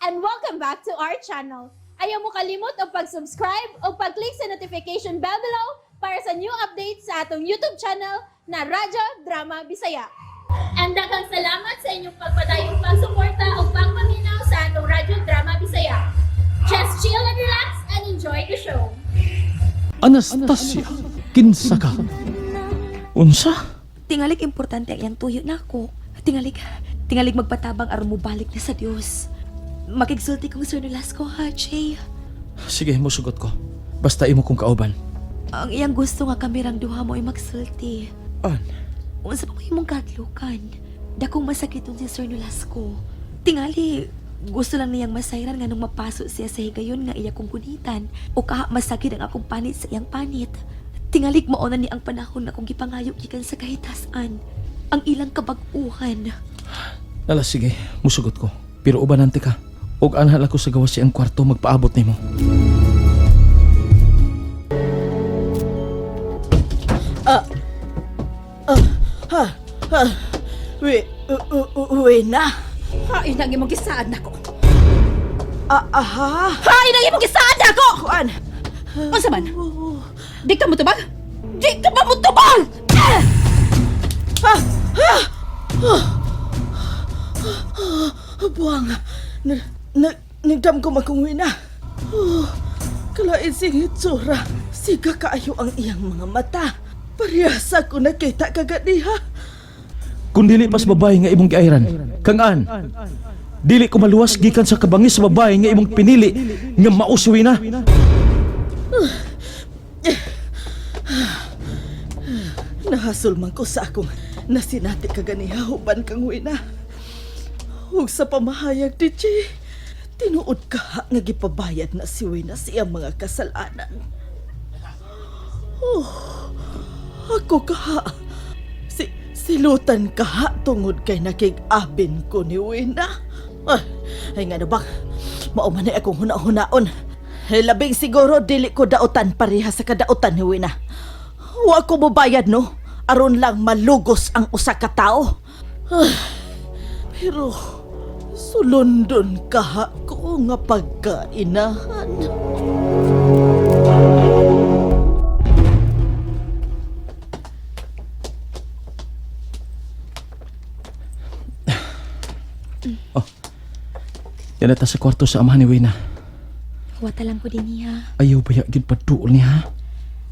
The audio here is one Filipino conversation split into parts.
and welcome back to our channel. Ayaw mo kalimot o pag-subscribe o pag-click sa notification bell below para sa new updates sa atong YouTube channel na Radyo Drama Bisaya. And daghang salamat sa inyong pagpadayong pagsuporta o pagpaminaw sa atong Radyo Drama Bisaya. Just chill and relax and enjoy the show. Anastasia, kinsa ka? Unsa? Tingalig importante ang iyang tuyo na ako. Tingalig magpatabang aron mo balik na sa Dios. Makigsulti kong Sir Nolasco ha, Jay. Sige, musugot ko. Basta imo kong kauban. Ang iyang gusto nga kamirang duha mo ay magsulti. An? Unsa pa mo imong kadlukan? Dakong masakiton si Sir Nolasco. Tingali, gusto lang niyang masayran nga nung mapaso siya sa higayon nga iya kong gunitan o kaha masakit ang akong panit sa iyang panit. Tingalig mauna ni ang panahon na kong gipangayok gikan sa kahitasan. Ang ilang kabag-uhan. Lala, sige, musugot ko. Pero ubanante ka. Og anhal ako sa gawas siyang kwarto magpaabot nimo. Uwi na. Hain ang imong gisaad nako. Aha. Hain ang imong gisaad nako. Kuan. Unsa man? Di ka mo tubag? Di ka ba mo tubag? Buwang. Nagdam ko makunwi na. Kalain sing itsura. Siga kaayo ang iyang mga mata. Parihasa ko nakita kaganiha. Kung dili pas babae nga imong giayran, kang-an. Dili ko maluwas gikan sa kabangis sa babae nga imong pinili nga mauswi na. Nahasol man ko sa akong nasinati kaganiha huban kang na. Ug sa pamahayag di Jay, tinuod ka nga gipabayad na si Wina siyang mga kasalanan. Ako kaha. Silutan kaha tungod kay nakig-abin ko ni Wina. Ay nga na bang, maumanay akong huna-hunaon. Labing siguro dili ko dautan pareha sa kadautan ni Wina. Wa ko mobayad no, aron lang malugos ang usa ka tawo. Pero sulundon kaha ko nga pagkainahan. Yan ata sa kwarto sa amahan ni Wina. Wata lang ko din niya. Ayaw baya gid paduol niya.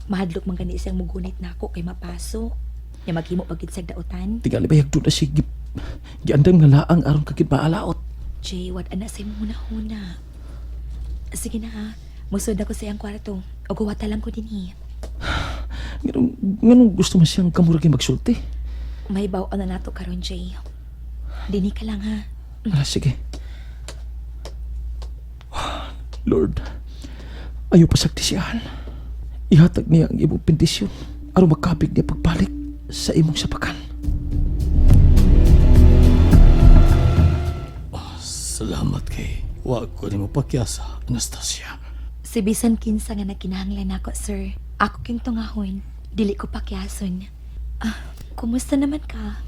Mahadlok man gani siyang mugunit nako kay mapaso. Nya maghimo pagid sa dautan. Tingali bayag doon na si giandam nga laang aron kagid maalaot. Jay, wat ana say muna-huna. Sige na ha. Musod ako sa iyang kwarto. O guwata lang ko din niya. Nganong gusto man siyang kamuragi magsulti? May baw na nato karon, Jay. Dini ka lang ha. Sige. Lord, ayaw pasakti siyahan. Ihatag niya ang imong bendisyon aron makabig niya pagbalik sa imong sapakan. Salamat kay wa ko nimo pakyasa, Anastasia. Si bisan kinsa nga nakinahanglan nako, sir. Ako king tungahon. Dili ko pakyason. Kumusta naman ka?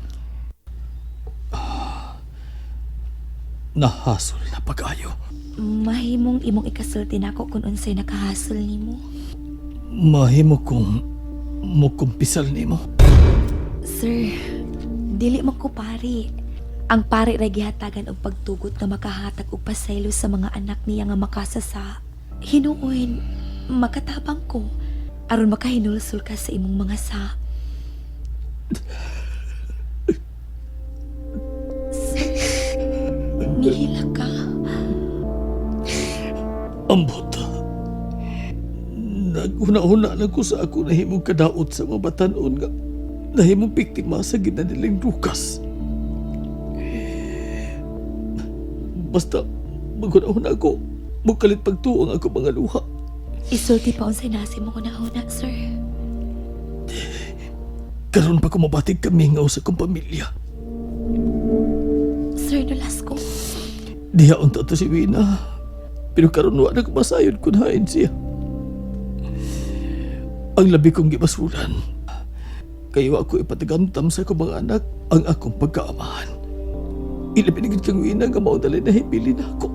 Nahasol na pag-ayo. Mahimong imong ikasulti nako kung unsay nakahasol nimo. Mahimo kong mukumpisal nimo. Sir, dili man ko pari. Ang pari ra gihatagan og pagtugot nga makahatag og pasaylo sa mga anak niya nga makasasa. Hinuon, makatabang ko aron makahinulsol ka sa imong mga sa. Nihila ka. Ambot. Naguna-una lang ko sa ako nahimong kadaot sa mga batanon nga nahimong biktima sa ginanilang Lucas. Basta maguna-una ako, mukalit pagtuong ako mga luha. Isulti pa unsay nasi mo kunahuna, sir. Karon pa kumabatig kami nga sa kong pamilya. Sir Nolasco. Diha unta to si Wina. Pero karon wa na kumasayod kunain siya. Ang labi kong gibasulan. Kayo ako ipatagamtam sa akong mga anak ang akong pagkaamahan. Ilabinigid kang Wina nga maudalay na hipili na ako.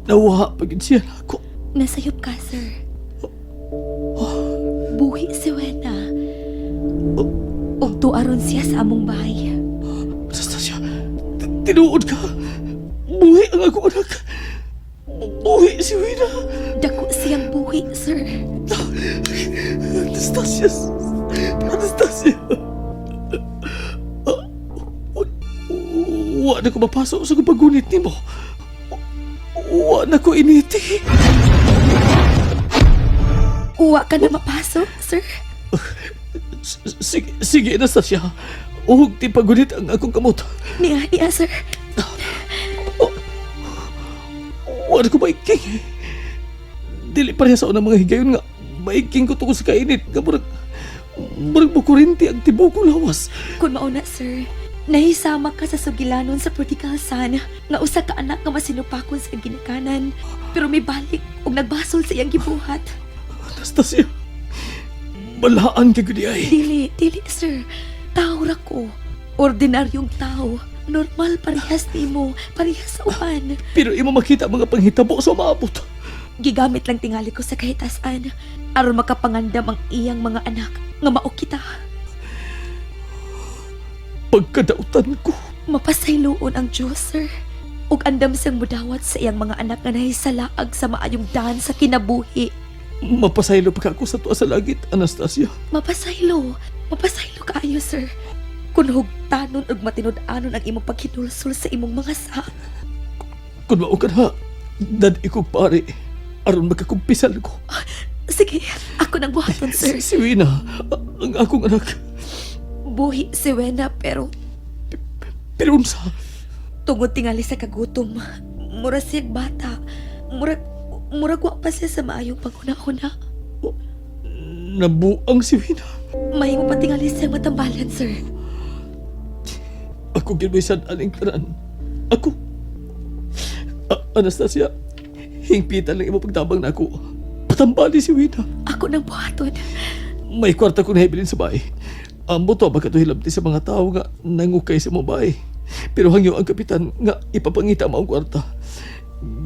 nawa pagin siya na ako. Nasayop ka, sir. Buhi si Wena. Ug tuaron siya sa among bahay. Anastasia, tinuod ka. Buhi ang ako anak. Buhi si Wina. Dako siyang buhi, sir. Anastasia. Anastasia. Wa na ko mapasok sa pagunit ni mo. Wa na ko initi. Uwa ka na mapasok, sir. Sige, Anastasia. Huwag ti pagunit ang akong kamot. Niya, sir. Wa na ko maiking. Dili pareha sa unang mga higayon nga. Maiking ko tungkol sa kainit. Nga murag bukurinti ang tibok kong lawas. Kung mauna, sir, nahisama ka sa sugilanon sa Portikalsan nga usa ka anak nga masinupakon sa ginikanan. Pero may balik ug nagbasol sa iyang gibuhat. Anastasia, balaan ka gudi ay. Dili, sir. Tao ra ko. Ordinaryong tao. Normal parehas nimo, parehas sa uban. Pero imo makita ang mga panghitabo sa maabot. Gigamit lang tingali ko sa kahitasan aron makapangandam ang iyang mga anak nga mao kita. Pagkadautan ko. Mapasayloon ang Diyos, sir. Ug andam siyang mudawat sa iyang mga anak nga nahisalaag sa maayong daan sa kinabuhi. Mapasaylo pa ako sa tuwa sa langit, Anastasia. Mapasaylo kaayo, sir. Kung hugtanon ug matinud-anon ang imong paghinulsol sa imong mga sa. Kung mao ka na, dad ikog pare, aron magkakumpisal ko. Sige, ako nang buhaton, sir. Si Wina, ang akong anak. Buhi si Wena pero Pero unsa? tungod tingali sa kagutom. Mura siyang bata. Murag wa pa siya sa maayong paguna-una. Nabuang si Wina. Mahimo pa tingali siyang matambalan, sir. Ako ginwisan aning tanan. Ako. Anastasia, hingpitan lang imo pagtabang na ako. Patambali si Wina. Ako nang buhaton. May kwarta ko nahibilin sa bahay. Ambo to magkatuhilabti sa mga tao nga nangukay sa mga bahay. Pero hangyo ang kapitan nga ipapangita mo ang kwarta.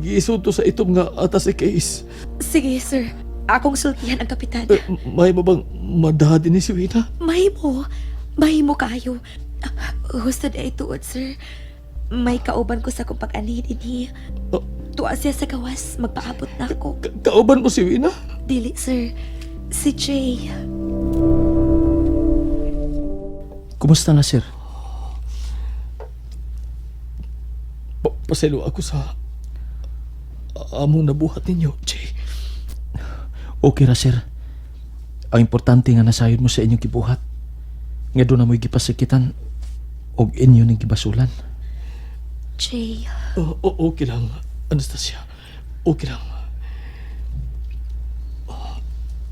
Gisunto sa itom nga atas si case. Sige, sir. Akong sultihan ang kapitan. May mo bang madahadi ni si Wina? Mahimo kayo. Hustod ay tuod, sir. May kauban ko sa kong pag-anhin ini. Oh. Tuwa siya sa gawas. Magpaabot na ako. Kauban mo si Wina? Dili, sir. Si Jay. Kumusta na, sir? Paselo ako sa among nabuhat ninyo, Jay. Okay ra, sir. Ang importante nga nasayod mo sa inyong gibuhat. Nga doon na mo'y gipasikitan og inyo ning gibasulan. Jay. Okay lang, Anastasia. Okay lang.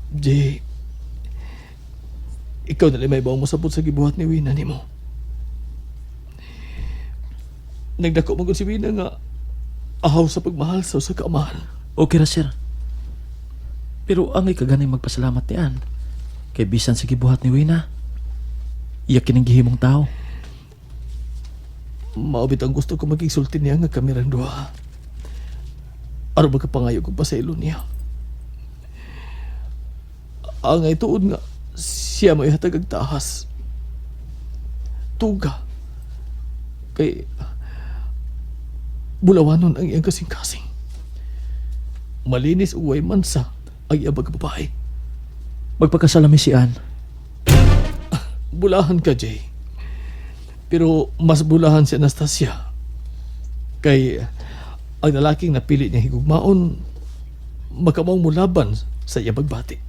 Jay, ikaw na may bawang masabot sa gibuhat ni Wina ni mo. Nagdako mo si Wina nga ahaw sa pagmahal sa usa ka amahan. Okay ra, sir. Pero ang ikaganay magpasalamat niyan. Kay bisan sa gibuhat ni Wina, iya kining gihimong tao. Maabit ang gusto ko maging sulti niya nga kami rin duha. Aron magkapangayo ko pa sa ilo niya. Ang ay tuod nga, siya may hatag ang tahas. Tuga. Kay bulawanon ang iyang kasing-kasing. Malinis uway mansa ang iyang pagbabae. Magpakasalami si Ann. Bulahan ka, Jay. Pero mas bulahan si Anastasia. Kay ang lalaking napili niya higugmaon, makamang mulaban sa iyang pagbati.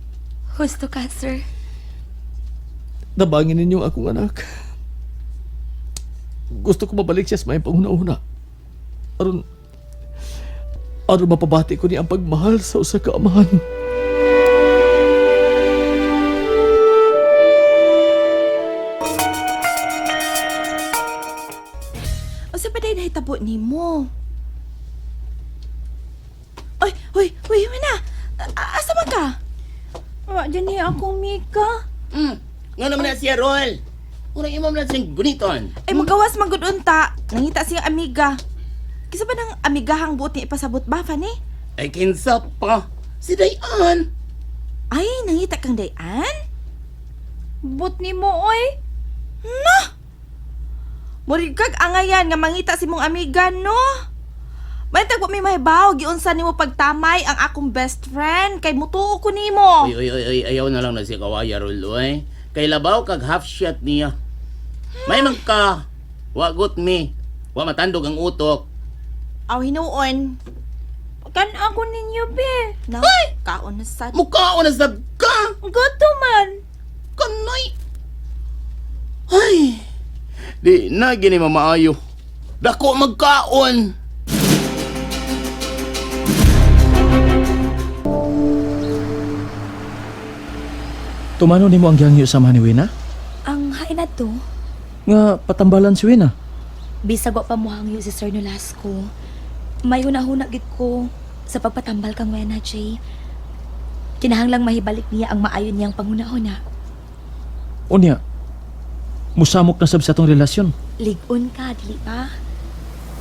Husto ka, sir. Nabangin ninyo akong anak. Gusto ko mabalik siya sa may panguna-una. Aron mapabati ko niya ang pagmahal sa usa ka amahan. O sa paday na hitabo ni mo? Hoy, Wina! Asa man ka? Wa dyan niya akong Mika. Nga naman na siya, Roel. Unang imam na siyang guniton. Ay magawas magudunta. Nangita siyang amiga. Kisa ba ng amigahang buot ni ipasabot ba, Fanny? Ay kinsa pa. Si Dayan. Ay, nangita kang dayan? But ni mo, oy. Murig kag angayan nga mangita si mong amiga, no? May tagpo may mahibaw, giunsa nimo pagtamay ang akong best friend, kay mutuo ko nimo. Uy, ayaw na lang na si Kawaya Rol, oy. Kay labaw kag half shot niya. May man ka. Wagot me. Wa matandog ang utok. Aw hinuon. Kan ako ninyo, be. No, kaon na sad. Mukhaon na sab ka. Goto man. Kanay. Ay. Di na gini mamaayo. Dako magkaon. Tumano nimo ang gihangyo sa ni Wina? Ang hain na to, Nga patambalan si Wina. bisag wa pa mo hangyo si Sir Nolasco. May hunahuna gid ko sa pagpatambal kang Wena, Jay. Kinahanglang mahibalik niya ang maayon niyang panghuna-huna. Unya, musamok na sab sa tong relasyon. Ligon ka, dili ba?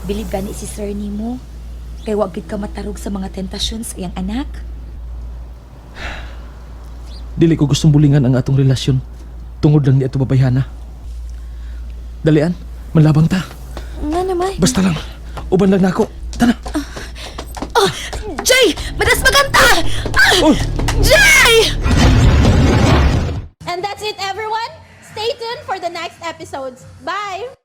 Bilib gani si Sir nimo. Kay wag gid ka matarog sa mga tentasyon sa iyang anak. Dili ko gustong bulingan ang atong relasyon. Tungod lang ni ato babayhana. Dalian, manlabang ta. Nga naman. Basta lang, uban lang nako. Tana. Jay! Madas maganta! Oh, Jay! And that's it, everyone. Stay tuned for the next episodes. Bye!